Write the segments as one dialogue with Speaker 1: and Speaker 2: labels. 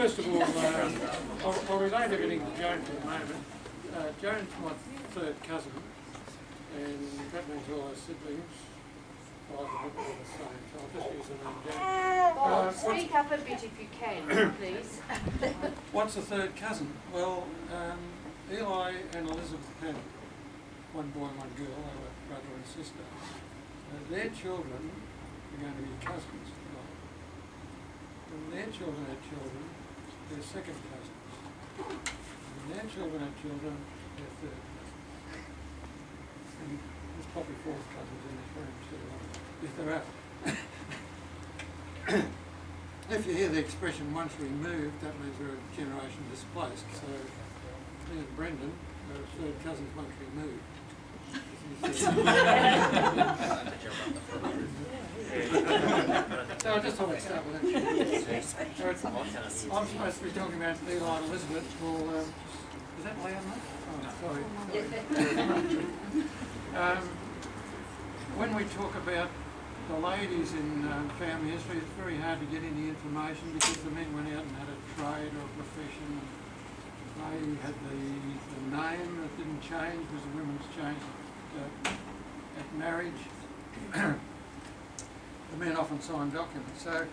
Speaker 1: first of all, I'll relate everything to Joan for a moment. Joan's my third cousin, and that means all our siblings, 5 of them are the same, so I'll just use the name Joan.
Speaker 2: Speak up a bit if you can, please.
Speaker 1: What's a third cousin? Well, Eli and Elizabeth had one boy and one girl. They were brother and sister. Their children are going to be cousins. When their children had children, they're second cousins. When their children had children, they're third cousins. And there's probably fourth cousins in this room too, if there are. If you hear the expression once removed, that means we're a generation displaced. So me and Brendan are third cousins once removed. So I just thought I'd start with that. I'm supposed to be talking about Eli and Elizabeth. Well, is that loud enough? Oh, sorry. When we talk about the ladies in family history, it's very hard to get any information because the men went out and had a trade or a profession. They had the name that didn't change because the women's changed at marriage. The men often signed documents. So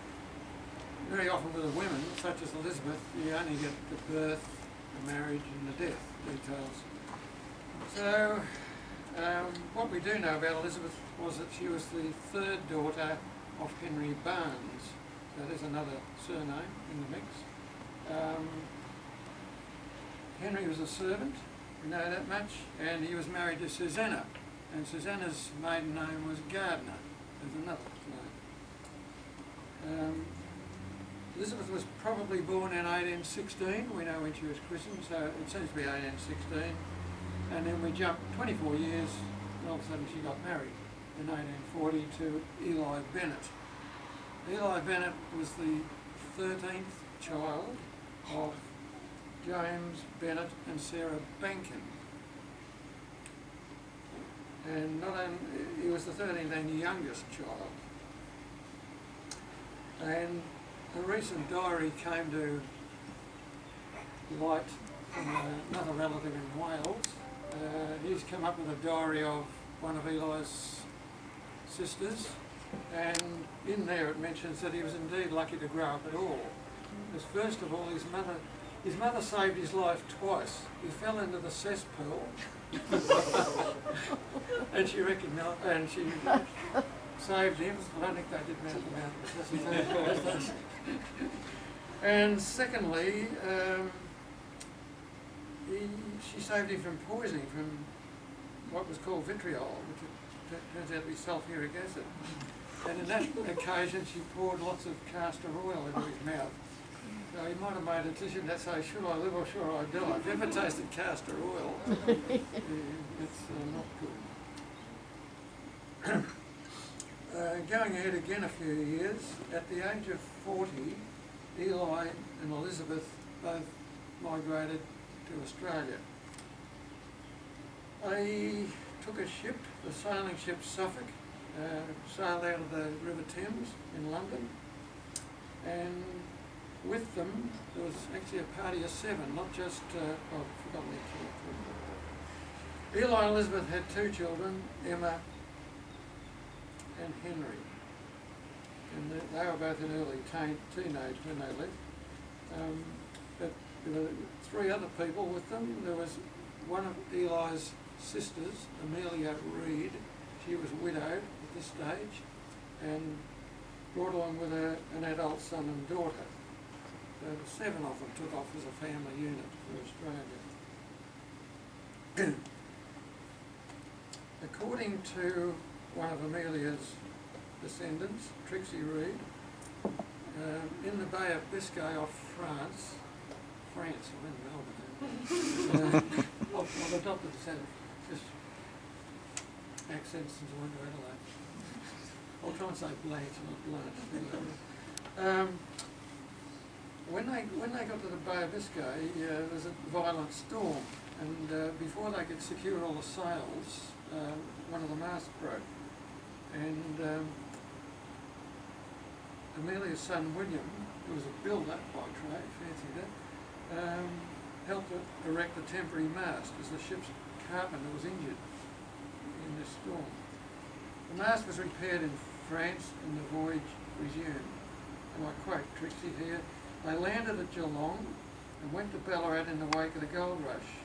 Speaker 1: very often with the women, such as Elizabeth, you only get the birth, the marriage and the death details. So what we do know about Elizabeth was that she was the third daughter of Henry Barnes. So there's another surname in the mix. Henry was a servant, we know that much, and he was married to Susanna. And Susanna's maiden name was Gardner. There's another name. Elizabeth was probably born in 1816. We know when she was christened, so it seems to be 1816. And then we jump 24 years, and all of a sudden she got married in 1840 to Eli Bennett. Eli Bennett was the 13th child of James Bennett and Sarah Bankin. And not only, he was the 13th and youngest child. And a recent diary came to light from another relative in Wales. He's come up with a diary of one of Eli's sisters, and in there it mentions that he was indeed lucky to grow up at all. Because first of all, his mother saved his life twice. He fell into the cesspool, and she saved him. I don't think they did mouth-to-mouth. And secondly, she saved him from poisoning from what was called vitriol, which turns out to be sulphuric acid. And in that occasion, she poured lots of castor oil into his mouth. So he might have made a decision that say, should I live or should I die? If you ever tasted castor oil, it's not good. Going ahead again a few years, at the age of 40, Eli and Elizabeth both migrated to Australia. They took a ship, the sailing ship Suffolk, sailed out of the River Thames in London, and with them there was actually a party of 7, not just, I've forgotten their children. Eli and Elizabeth had 2 children, Emma and Henry, and they were both in early teenage when they left. But there were 3 other people with them. There was one of Eli's sisters, Amelia Reed. She was widowed at this stage and brought along with her an adult son and daughter. So the 7 of them took off as a family unit for Australia. According to one of Amelia's descendants, Trixie Reed, in the Bay of Biscay off France, I'm in Melbourne. I've adopted the just accents since I went to Adelaide. I'll try and say Blanche, not Blanche. When they got to the Bay of Biscay, there was a violent storm, and before they could secure all the sails, one of the masts broke, and Amelia's son William, who was a builder by trade, fancy that, helped erect the temporary mast as the ship's carpenter was injured in this storm. The mast was repaired in France and the voyage resumed. And I quote Trixie here, "They landed at Geelong and went to Ballarat in the wake of the gold rush.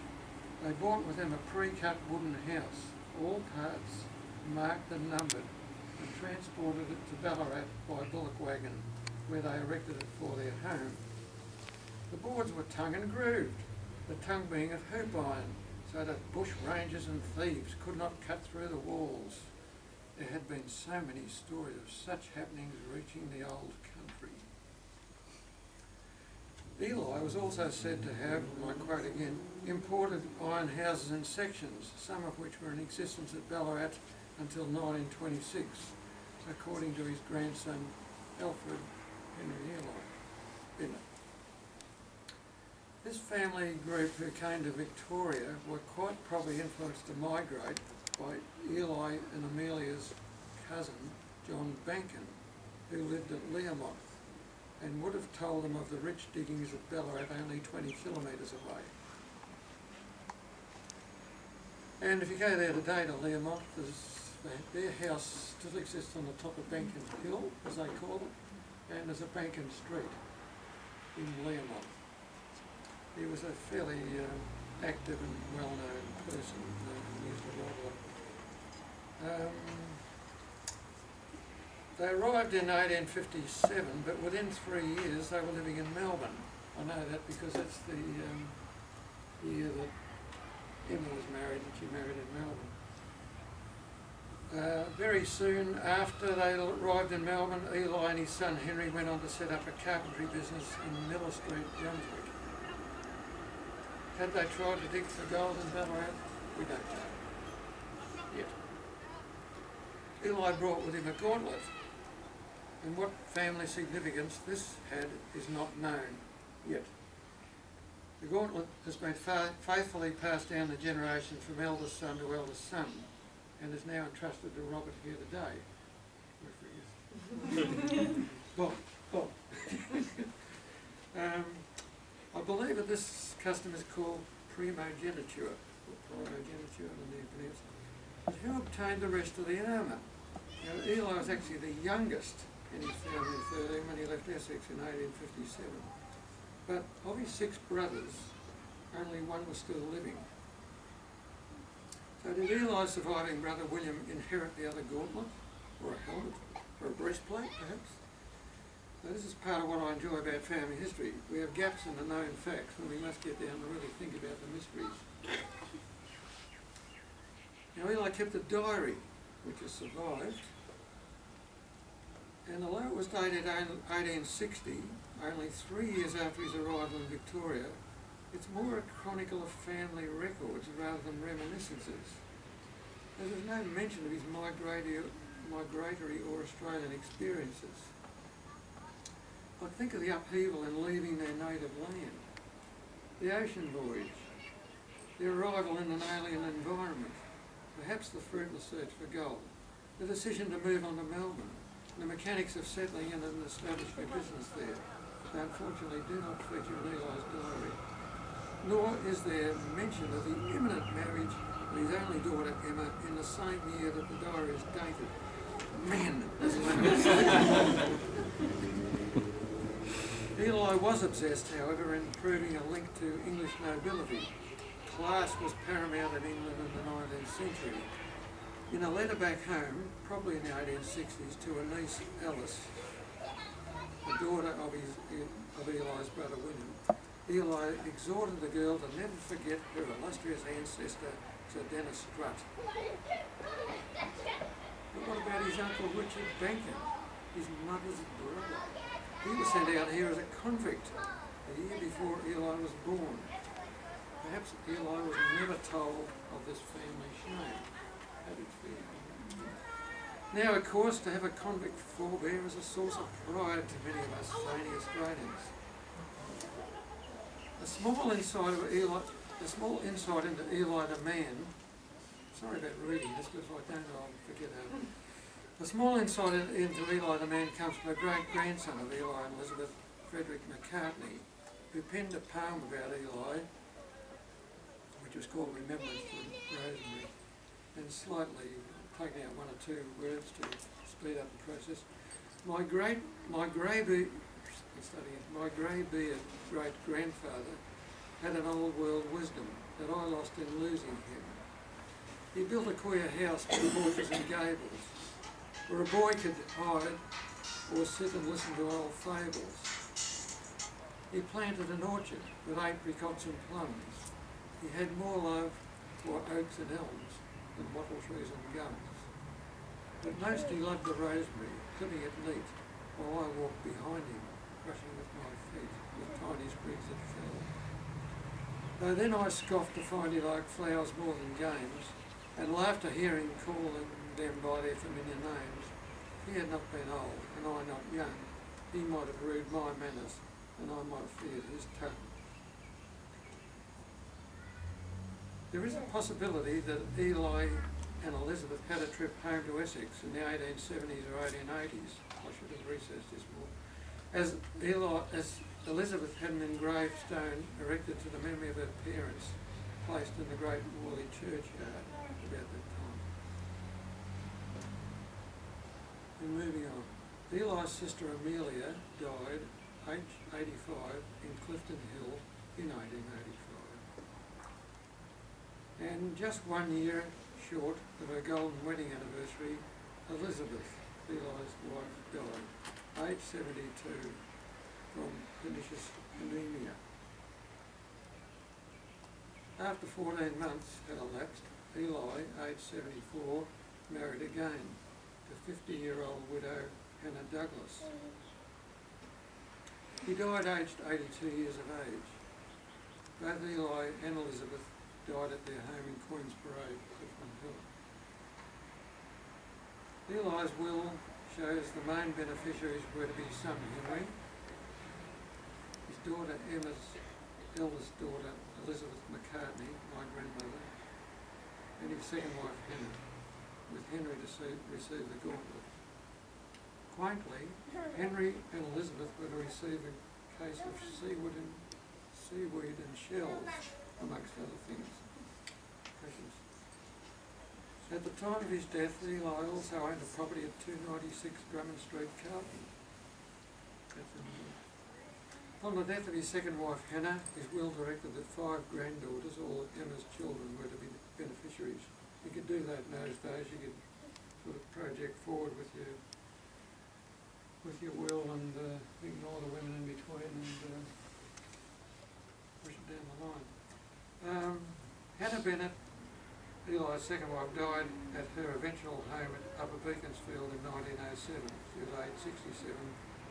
Speaker 1: They brought with them a pre-cut wooden house, all parts marked and numbered, and transported it to Ballarat by bullock wagon, where they erected it for their home. The boards were tongue and grooved, the tongue being of hoop iron, so that bush rangers and thieves could not cut through the walls. There had been so many stories of such happenings reaching the old country." Eli was also said to have, and I quote again, imported iron houses in sections, some of which were in existence at Ballarat until 1926, according to his grandson Alfred Henry Eli Bennett. This family group who came to Victoria were quite probably influenced to migrate by Eli and Amelia's cousin John Bankin, who lived at Learmonth, and would have told them of the rich diggings at Ballarat only 20 kilometres away. And if you go there today to Learmonth, their house still exists on the top of Bankin Hill, as they call it, and there's a Bankin Street in Learmonth. He was a fairly active and well-known person. He used a lot of They arrived in 1857, but within 3 years they were living in Melbourne. I know that because that's the year that Emma was married, and she married in Melbourne. Very soon after they arrived in Melbourne, Eli and his son Henry went on to set up a carpentry business in Miller Street, Brunswick. Had they tried to dig for gold in Ballarat? We don't know yet. Eli brought with him a gauntlet, and what family significance this had is not known yet. The gauntlet has been faithfully passed down the generation from eldest son to eldest son, and is now entrusted to Robert here today. Bob. I believe that this custom is called primogeniture, or primogeniture, I don't know how to pronounce it. But who obtained the rest of the armour? Now, Eli was actually the youngest in his family of 13 when he left Essex in 1857. But of his 6 brothers, only one was still living. So did Eli's surviving brother William inherit the other gauntlet, or a helmet, or a breastplate perhaps? So this is part of what I enjoy about family history. We have gaps in the known facts, and we must get down to really think about the mysteries. Now Eli kept a diary, which has survived, and although it was dated 1860, only 3 years after his arrival in Victoria, it's more a chronicle of family records rather than reminiscences. There is no mention of his migratory or Australian experiences. I think of the upheaval in leaving their native land, the ocean voyage, their arrival in an alien environment, perhaps the fruitless search for gold, the decision to move on to Melbourne, the mechanics of settling in and establishing a business there. They unfortunately do not feature in Eli's diary, nor is there mention of the imminent marriage of his only daughter Emma in the same year that the diary is dated. Men, as Eli was obsessed, however, in proving a link to English nobility. Class was paramount in England in the 19th century. In a letter back home, probably in the 1860s, to a niece, Alice, the daughter of Eli's brother William, Eli exhorted the girl to never forget her illustrious ancestor, Sir Dennis Strutt. But what about his uncle Richard Bankin, his mother's brother? He was sent out here as a convict a year before Eli was born. Perhaps Eli was never told of this family shame. How did it feel? Now, of course, to have a convict forebear is a source of pride to many of us zany Australians. A small insight into Eli the man. Sorry about reading this, because if I don't, I'll forget how. A small insight into Eli the man comes from a great-grandson of Eli and Elizabeth, Frederick McCartney, who penned a poem about Eli, which was called Remembrance for Rosemary, and slightly taking out one or two words to speed up the process. My grey-bearded great-grandfather had an old world wisdom that I lost in losing him. He built a queer house with porches and gables, where a boy could hide or sit and listen to old fables. He planted an orchard with apricots and plums. He had more love for oaks and elms than wattle trees and gums. But most he loved the rosemary, clipping it neat, while I walked behind him, brushing with my feet with tiny sprigs that fell. Though then I scoffed to find he liked flowers more than games, and laughed to hear him calling them by their familiar names. If he had not been old, and I not young, he might have rued my manners, and I might have feared his tongue. There is a possibility that Eli and Elizabeth had a trip home to Essex in the 1870s or 1880s. I should have researched this more. As Elizabeth had an engraved stone erected to the memory of her parents, placed in the Great Worley churchyard about that time. And moving on. Eli's sister Amelia died, aged 85, in Clifton Hill in 1885. And just 1 year short of her golden wedding anniversary, Elizabeth, Eli's wife, died, aged 72, from pernicious anemia. After 14 months had elapsed, Eli, aged 74, married again to 50-year-old widow Hannah Douglas. He died aged 82 years of age. Both Eli and Elizabeth died at their home in Queen's Parade, Clifton Hill. Eli's will shows the main beneficiaries were to be his son Henry, his daughter Emma's eldest daughter Elizabeth McCartney, my grandmother, and his second wife Hannah, with Henry to receive the gauntlet. Quaintly, Henry and Elizabeth were to receive a case of seaweed and shells, amongst other things. At the time of his death, Eli also owned a property at 296 Drummond Street, Carlton. On the death of his second wife Hannah, his will directed that 5 granddaughters, all Emma's children, were to be beneficiaries. You could do that in those days. You could sort of project forward with your will and ignore the women in between and push it down the line. Hannah Bennett, Eli's second wife, died at her eventual home at Upper Beaconsfield in 1907. She was aged 67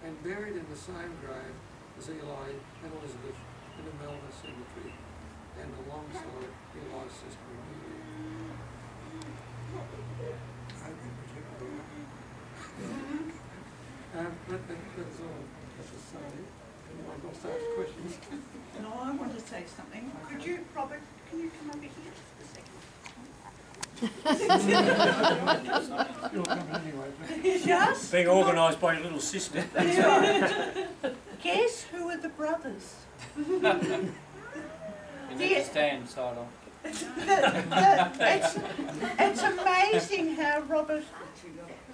Speaker 1: and buried in the same grave as Eli and Elizabeth in the Melbourne Cemetery and alongside Eli's sister Amelia. That's all. That's a summary. Anyone wants to ask questions?
Speaker 3: No, I want to say something. Could you, Robert, can you come over here just a second?
Speaker 1: You'll come anyway.
Speaker 3: Yes.
Speaker 4: Being organised by your little sister.
Speaker 3: That's right. Guess who are the brothers?
Speaker 5: You need to stand side on.
Speaker 3: It's amazing how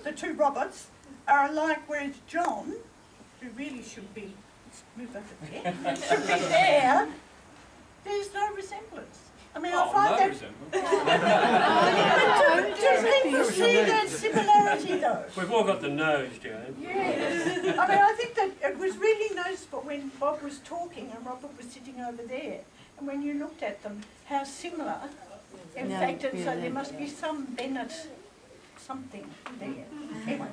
Speaker 3: the two Roberts are alike, whereas John, who really should be, move over there, should be there, there's no resemblance. I mean, I find that... Just think you see that similarity though.
Speaker 4: We've all got the nose, Joan.
Speaker 3: Yes. I mean, I think that it was really noticeable when Bob was talking and Robert was sitting over there. And when you looked at them, how similar. In fact, so there must be some Bennett something there. Anyway.